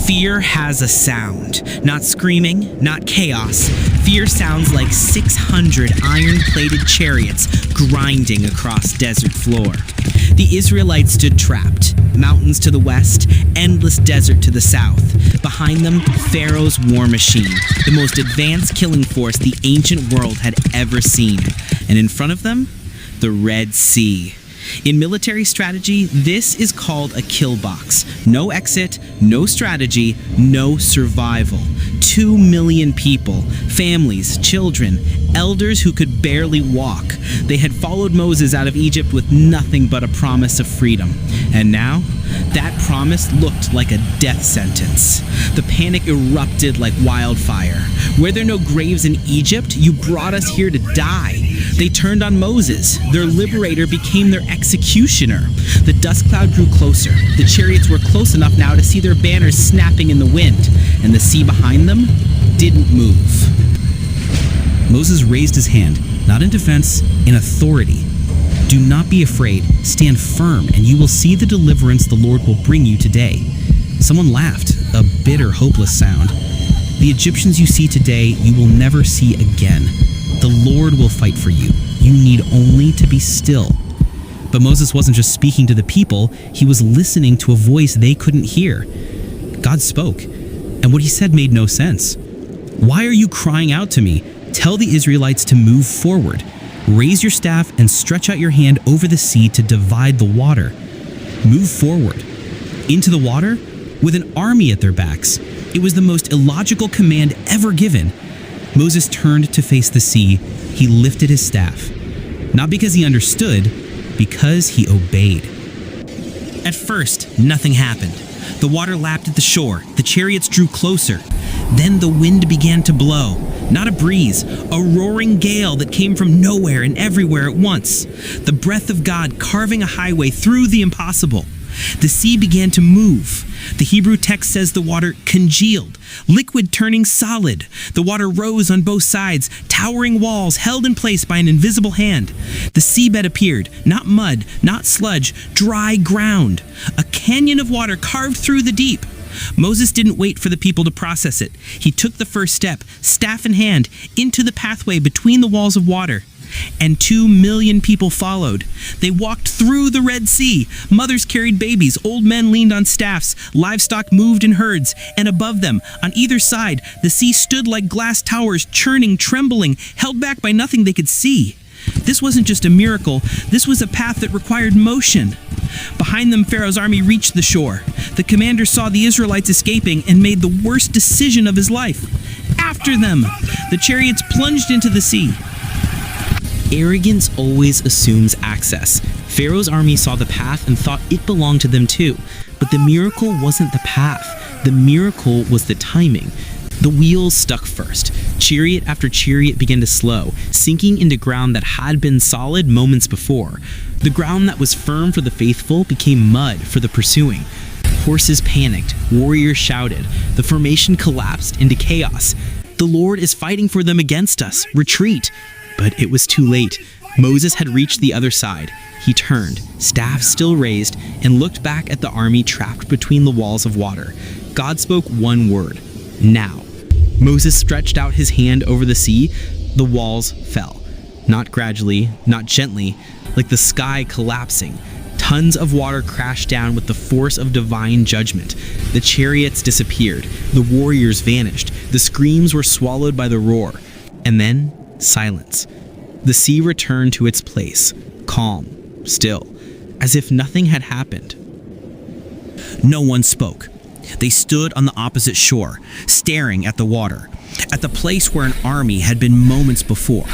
Fear has a sound. Not screaming, not chaos. Fear sounds like 600 iron-plated chariots grinding across desert floor. The Israelites stood trapped. Mountains to the west, endless desert to the south. Behind them, Pharaoh's war machine, the most advanced killing force the ancient world had ever seen. And in front of them, the Red Sea. In military strategy, this is called a kill box. No exit, no strategy, no survival. 2 million people, families, children, elders who could barely walk. They had followed Moses out of Egypt with nothing but a promise of freedom. And now, that promise looked like a death sentence. The panic erupted like wildfire. Were there no graves in Egypt? You brought us here to die. They turned on Moses. Their liberator became their executioner. The dust cloud grew closer. The chariots were close enough now to see their banners snapping in the wind, and the sea behind them didn't move. Moses raised his hand, not in defense, in authority. Do not be afraid, stand firm, and you will see the deliverance the Lord will bring you today. Someone laughed, a bitter, hopeless sound. The Egyptians you see today, you will never see again. The Lord will fight for you. You need only to be still. But Moses wasn't just speaking to the people, he was listening to a voice they couldn't hear. God spoke, and what he said made no sense. Why are you crying out to me? Tell the Israelites to move forward. Raise your staff and stretch out your hand over the sea to divide the water. Move forward. Into the water? With an army at their backs. It was the most illogical command ever given. Moses turned to face the sea. He lifted his staff. Not because he understood, because he obeyed. At first, nothing happened. The water lapped at the shore. The chariots drew closer. Then the wind began to blow. Not a breeze, a roaring gale that came from nowhere and everywhere at once. The breath of God carving a highway through the impossible. The sea began to move. The Hebrew text says the water congealed, liquid turning solid. The water rose on both sides, towering walls held in place by an invisible hand. The seabed appeared, not mud, not sludge, dry ground. A canyon of water carved through the deep. Moses didn't wait for the people to process it. He took the first step, staff in hand, into the pathway between the walls of water. And 2 million people followed. They walked through the Red Sea. Mothers carried babies, old men leaned on staffs, livestock moved in herds, and above them, on either side, the sea stood like glass towers, churning, trembling, held back by nothing they could see. This wasn't just a miracle, this was a path that required motion. Behind them, Pharaoh's army reached the shore. The commander saw the Israelites escaping and made the worst decision of his life. After them, the chariots plunged into the sea. Arrogance always assumes access. Pharaoh's army saw the path and thought it belonged to them too. But the miracle wasn't the path. The miracle was the timing. The wheels stuck first. Chariot after chariot began to slow, sinking into ground that had been solid moments before. The ground that was firm for the faithful became mud for the pursuing. Horses panicked. Warriors shouted. The formation collapsed into chaos. The Lord is fighting for them against us. Retreat. But it was too late. Moses had reached the other side. He turned, staff still raised, and looked back at the army trapped between the walls of water. God spoke one word, now. Moses stretched out his hand over the sea. The walls fell. Not gradually, not gently, like the sky collapsing. Tons of water crashed down with the force of divine judgment. The chariots disappeared. The warriors vanished. The screams were swallowed by the roar. And then, silence. The sea returned to its place, calm, still, as if nothing had happened. No one spoke. They stood on the opposite shore, staring at the water, at the place where an army had been moments before,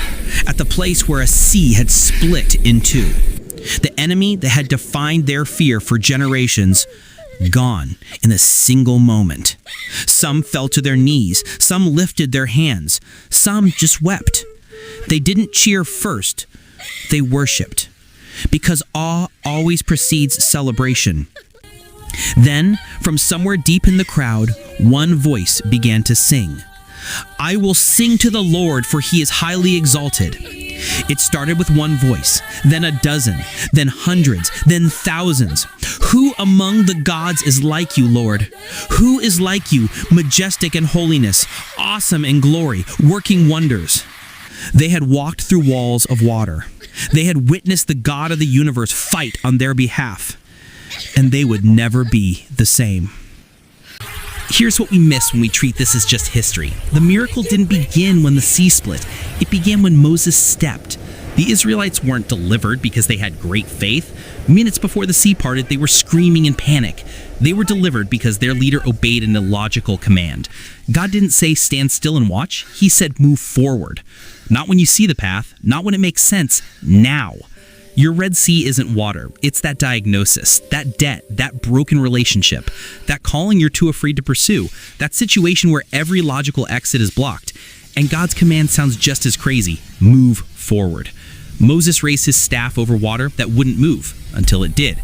at the place where a sea had split in two. The enemy that had defined their fear for generations, gone in a single moment. Some fell to their knees, some lifted their hands, some just wept. They didn't cheer first, they worshipped, because awe always precedes celebration. Then, from somewhere deep in the crowd, one voice began to sing. I will sing to the Lord, for he is highly exalted. It started with one voice, then a dozen, then hundreds, then thousands. Who among the gods is like you, Lord? Who is like you, majestic in holiness, awesome in glory, working wonders? They had walked through walls of water. They had witnessed the God of the universe fight on their behalf. And they would never be the same. Here's what we miss when we treat this as just history. The miracle didn't begin when the sea split. It began when Moses stepped. The Israelites weren't delivered because they had great faith. Minutes before the sea parted, they were screaming in panic. They were delivered because their leader obeyed an illogical command. God didn't say stand still and watch. He said move forward. Not when you see the path, not when it makes sense, now. Your Red Sea isn't water. It's that diagnosis, that debt, that broken relationship, that calling you're too afraid to pursue, that situation where every logical exit is blocked. And God's command sounds just as crazy. Move forward. Moses raised his staff over water that wouldn't move until it did.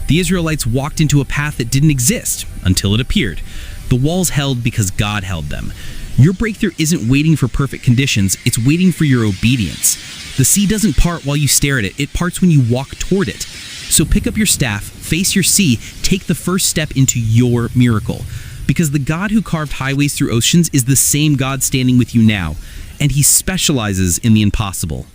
The Israelites walked into a path that didn't exist until it appeared. The walls held because God held them. Your breakthrough isn't waiting for perfect conditions, it's waiting for your obedience. The sea doesn't part while you stare at it, it parts when you walk toward it. So pick up your staff, face your sea, take the first step into your miracle. Because the God who carved highways through oceans is the same God standing with you now, and he specializes in the impossible.